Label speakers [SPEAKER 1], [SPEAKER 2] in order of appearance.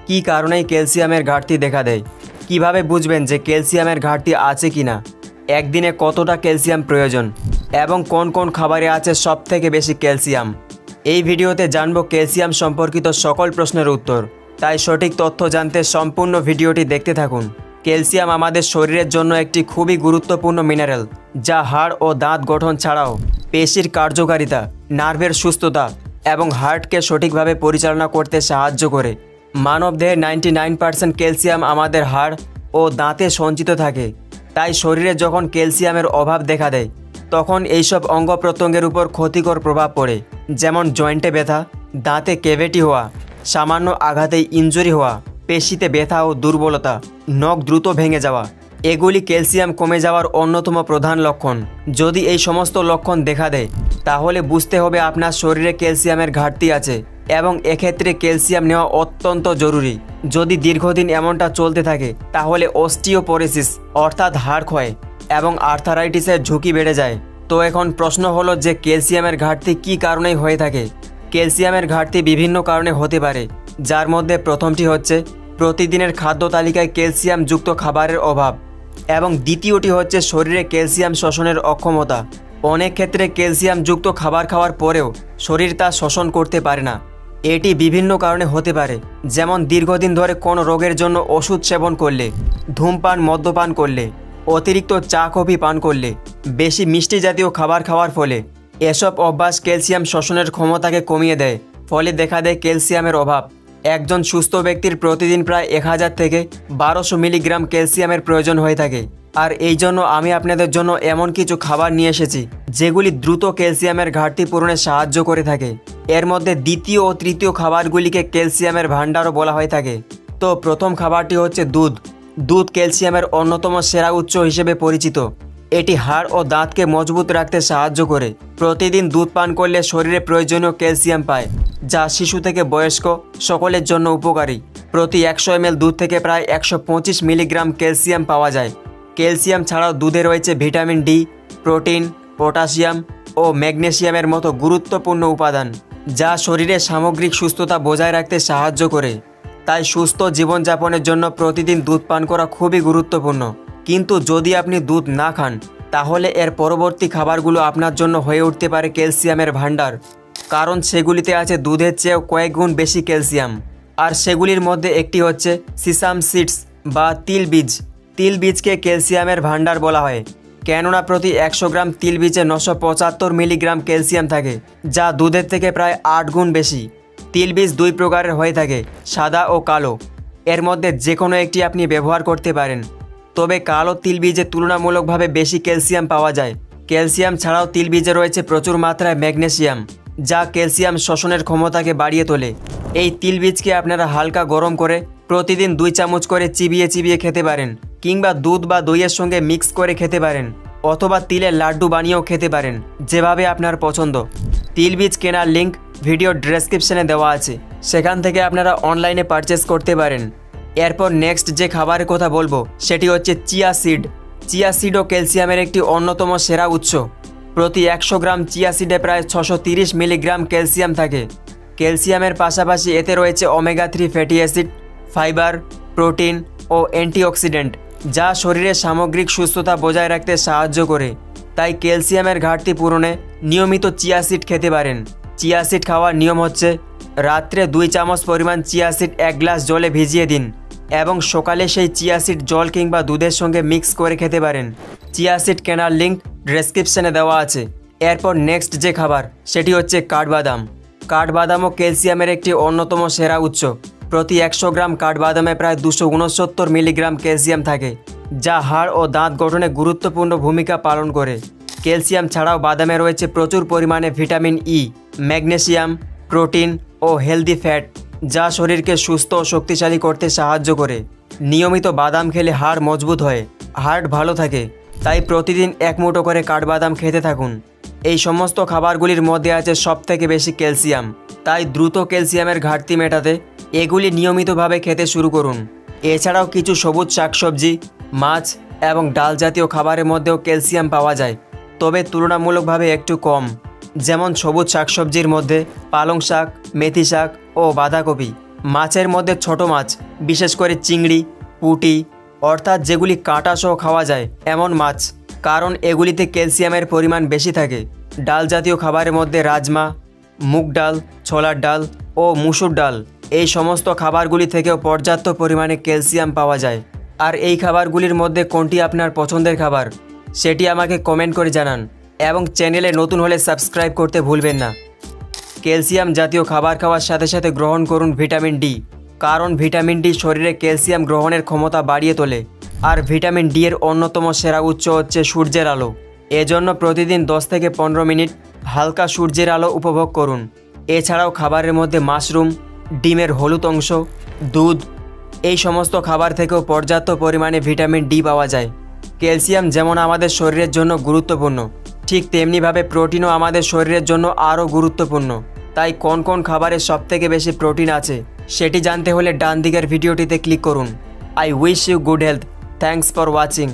[SPEAKER 1] কী কারণেই ক্যালসিয়ামের ঘাটতি দেখা দেয়, কিভাবে বুঝবেন যে ক্যালসিয়ামের ঘাটতি আছে কি না, একদিনে কতটা ক্যালসিয়াম প্রয়োজন এবং কোন কোন খাবারে আছে সবথেকে বেশি ক্যালসিয়াম। এই ভিডিওতে জানব ক্যালসিয়াম সম্পর্কিত সকল প্রশ্নের উত্তর, তাই সঠিক তথ্য জানতে সম্পূর্ণ ভিডিওটি দেখতে থাকুন। ক্যালসিয়াম আমাদের শরীরের জন্য একটি খুবই গুরুত্বপূর্ণ মিনারেল, যা হাড় ও দাঁত গঠন ছাড়াও পেশির কার্যকারিতা, নার্ভের সুস্থতা এবং হার্টকে সঠিকভাবে পরিচালনা করতে সাহায্য করে। মানবদেহের 99% ক্যালসিয়াম আমাদের হাড় ও দাঁতে সঞ্চিত থাকে, তাই শরীরে যখন ক্যালসিয়ামের অভাব দেখা দেয় তখন এইসব অঙ্গ প্রত্যঙ্গের উপর ক্ষতিকর প্রভাব পড়ে, যেমন জয়েন্টে ব্যথা, দাঁতে ক্যাভিটি হওয়া, সামান্য আঘাতেই ইনজুরি হওয়া, পেশিতে ব্যথা ও দুর্বলতা, নখ দ্রুত ভেঙে যাওয়া। এগুলি ক্যালসিয়াম কমে যাওয়ার অন্যতম প্রধান লক্ষণ। যদি এই সমস্ত লক্ষণ দেখা দেয় তাহলে বুঝতে হবে আপনার শরীরে ক্যালসিয়ামের ঘাটতি আছে এবং এক্ষেত্রে ক্যালসিয়াম নেওয়া অত্যন্ত জরুরি। যদি দীর্ঘদিন এমনটা চলতে থাকে তাহলে অস্টিওপোরোসিস অর্থাৎ হাড় ক্ষয় এবং আর্থারাইটিসের ঝুঁকি বেড়ে যায়। তো এখন প্রশ্ন হলো যে ক্যালসিয়ামের ঘাটতি কী কারণেই হয়ে থাকে। ক্যালসিয়ামের ঘাটতি বিভিন্ন কারণে হতে পারে, যার মধ্যে প্রথমটি হচ্ছে প্রতিদিনের খাদ্য তালিকায় ক্যালসিয়ামযুক্ত খাবারের অভাব এবং দ্বিতীয়টি হচ্ছে শরীরে ক্যালসিয়াম শোষণের অক্ষমতা। অনেক ক্ষেত্রে ক্যালসিয়ামযুক্ত খাবার খাওয়ার পরেও শরীর তা শোষণ করতে পারে না। এটি বিভিন্ন কারণে হতে পারে, যেমন দীর্ঘদিন ধরে কোনো রোগের জন্য ওষুধ সেবন করলে, ধূমপান মদ্যপান করলে, অতিরিক্ত চা কফি পান করলে, বেশি মিষ্টি জাতীয় খাবার খাওয়ার ফলে। এসব অভ্যাস ক্যালসিয়াম শোষণের ক্ষমতাকে কমিয়ে দেয়, ফলে দেখা দেয় ক্যালসিয়ামের অভাব। একজন সুস্থ ব্যক্তির প্রতিদিন প্রায় 1000 থেকে 1200 মিলিগ্রাম ক্যালসিয়ামের প্রয়োজন হয়ে থাকে। আর এই জন্য আমি আপনাদের জন্য এমন কিছু খাবার নিয়ে এসেছি যেগুলি দ্রুত ক্যালসিয়ামের ঘাটতি পূরণে সাহায্য করে থাকে। এর মধ্যে দ্বিতীয় ও তৃতীয় খাবারগুলিকে ক্যালসিয়ামের ভাণ্ডারও বলা হয়ে থাকে। তো প্রথম খাবারটি হচ্ছে দুধ। দুধ ক্যালসিয়ামের অন্যতম সেরা উৎস হিসেবে পরিচিত। এটি হাড় ও দাঁতকে মজবুত রাখতে সাহায্য করে। প্রতিদিন দুধ পান করলে শরীরে প্রয়োজনীয় ক্যালসিয়াম পায়, যা শিশু থেকে বয়স্ক সকলের জন্য উপকারী। প্রতি 100 ml দুধ থেকে প্রায় 125 মিলিগ্রাম ক্যালসিয়াম পাওয়া যায়। ক্যালসিয়াম ছাড়াও দুধে রয়েছে ভিটামিন ডি, প্রোটিন, পটাশিয়াম ও ম্যাগনেসিয়ামের মতো গুরুত্বপূর্ণ উপাদান, যা শরীরের সামগ্রিক সুস্থতা বজায় রাখতে সাহায্য করে। তাই সুস্থ জীবনযাপনের জন্য প্রতিদিন দুধ পান করা খুবই গুরুত্বপূর্ণ। কিন্তু যদি আপনি দুধ না খান তাহলে এর পরবর্তী খাবারগুলো আপনার জন্য হয়ে উঠতে পারে ক্যালসিয়ামের ভাণ্ডার, কারণ সেগুলিতে আছে দুধের চেয়েও কয়েক গুণ বেশি ক্যালসিয়াম। আর সেগুলির মধ্যে একটি হচ্ছে সিসাম সিডস বা তিল বীজ। তিল বীজকে ক্যালসিয়ামের ভাণ্ডার বলা হয়, কেননা প্রতি 100 গ্রাম তিল বীজে 975 মিলিগ্রাম ক্যালসিয়াম থাকে, যা দুধের থেকে প্রায় 8 গুণ বেশি। তিল বীজ 2 প্রকারের হয়ে থাকে, সাদা ও কালো। এর মধ্যে যে কোনো একটি আপনি ব্যবহার করতে পারেন, তবে কালো তিল বীজে তুলনামূলকভাবে বেশি ক্যালসিয়াম পাওয়া যায়। ক্যালসিয়াম ছাড়াও তিল বীজে রয়েছে প্রচুর মাত্রায় ম্যাগনেসিয়াম, যা ক্যালসিয়াম শোষণের ক্ষমতাকে বাড়িয়ে তোলে। এই তিল বীজকে আপনারা হালকা গরম করে প্রতিদিন 2 চামচ করে চিবিয়ে চিবিয়ে খেতে পারেন, কিংবা দুধ বা দইয়ের সঙ্গে মিক্স করে খেতে পারেন, অথবা তিলের লাড্ডু বানিয়েও খেতে পারেন, যেভাবে আপনার পছন্দ। তিল বীজ কেনার লিঙ্ক ভিডিও ডেসক্রিপশনে দেওয়া আছে, সেখান থেকে আপনারা অনলাইনে পারচেস করতে পারেন। এরপর নেক্সট যে খাবারের কথা বলবো সেটি হচ্ছে চিয়া সিড। চিয়া সিডও ক্যালসিয়ামের একটি অন্যতম সেরা উৎস। প্রতি 100 গ্রাম চিয়া সিডে প্রায় 630 মিলিগ্রাম ক্যালসিয়াম থাকে। ক্যালসিয়ামের পাশাপাশি এতে রয়েছে omega 3 fatty acid, fibre, protein ও অ্যান্টিঅক্সিডেন্ট, যা শরীরের সামগ্রিক সুস্থতা বজায় রাখতে সাহায্য করে। তাই ক্যালসিয়ামের ঘাটতি পূরণে নিয়মিত চিয়া সিড খেতে পারেন। চিয়া সিড খাওয়ার নিয়ম হচ্ছে রাত্রে 2 চামচ পরিমাণ চিয়া সিড 1 গ্লাস জলে ভিজিয়ে দিন এবং সকালে সেই চিয়া সিড জল কিংবা দুধের সঙ্গে মিক্স করে খেতে পারেন। চিয়া সিড কেনার লিঙ্ক ডেসক্রিপশনে দেওয়া আছে। এরপর নেক্সট যে খাবার সেটি হচ্ছে কাঠবাদাম। কাঠবাদামও ক্যালসিয়ামের একটি অন্যতম সেরা উৎস। প্রতি 100 গ্রাম কাঠবাদামে প্রায় 269 মিলিগ্রাম ক্যালসিয়াম থাকে, যা হাড় ও দাঁত গঠনে গুরুত্বপূর্ণ ভূমিকা পালন করে। ক্যালসিয়াম ছাড়াও বাদামে রয়েছে প্রচুর পরিমাণে ভিটামিন ই, ম্যাগনেসিয়াম, প্রোটিন ও হেলদি ফ্যাট, যা শরীরকে সুস্থ ও শক্তিশালী করতে সাহায্য করে। নিয়মিত বাদাম খেলে হাড় মজবুত হয়, হার্ট ভালো থাকে। তাই প্রতিদিন 1 মুঠো করে কাঠবাদাম খেতে থাকুন। এই সমস্ত খাবারগুলির মধ্যে আছে সবথেকে বেশি ক্যালসিয়াম, তাই দ্রুত ক্যালসিয়ামের ঘাটতি মেটাতে এগুলি নিয়মিতভাবে খেতে শুরু করুন। এছাড়াও কিছু সবুজ শাকসবজি, মাছ এবং ডাল জাতীয় খাবারের মধ্যেও ক্যালসিয়াম পাওয়া যায়, তবে তুলনামূলকভাবে একটু কম। যেমন সবুজ শাকসবজির মধ্যে পালং শাক, মেথি শাক ও বাঁধাকপি, মাছের মধ্যে ছোট মাছ, বিশেষ করে চিংড়ি, পুঁটি অর্থাৎ যেগুলি কাঁটা সহ খাওয়া যায় এমন মাছ, কারণ এগুলিতে ক্যালসিয়ামের পরিমাণ বেশি থাকে। ডাল জাতীয় খাবারের মধ্যে রাজমা, মুগ ডাল, ছোলার ডাল ও মুসুর ডাল এই সমস্ত খাবারগুলি থেকেও পর্যাপ্ত পরিমাণে ক্যালসিয়াম পাওয়া যায়। আর এই খাবারগুলির মধ্যে কোনটি আপনার পছন্দের খাবার সেটি আমাকে কমেন্ট করে জানান এবং চ্যানেলে নতুন হলে সাবস্ক্রাইব করতে ভুলবেন না। ক্যালসিয়াম জাতীয় খাবার খাওয়ার সাথে সাথে গ্রহণ করুন ভিটামিন ডি, কারণ ভিটামিন ডি শরীরে ক্যালসিয়াম গ্রহণের ক্ষমতা বাড়িয়ে তোলে। আর ভিটামিন ডি এর অন্যতম সেরা উৎস হচ্ছে সূর্যের আলো। এজন্য প্রতিদিন 10 থেকে 15 মিনিট হালকা সূর্যের আলো উপভোগ করুন। এছাড়াও খাবারের মধ্যে মাশরুম, ডিমের হলুদ অংশ, দুধ এই সমস্ত খাবার থেকেও পর্যাপ্ত পরিমাণে ভিটামিন ডি পাওয়া যায়। ক্যালসিয়াম যেমন আমাদের শরীরের জন্য গুরুত্বপূর্ণ, ঠিক তেমনিভাবে প্রোটিনও আমাদের শরীরের জন্য আরও গুরুত্বপূর্ণ। তাই কোন কোন খাবারে সবথেকে বেশি প্রোটিন আছে সেটি জানতে হলে ডান দিকের ভিডিওটিতে ক্লিক করুন। I wish you good health. Thanks for watching.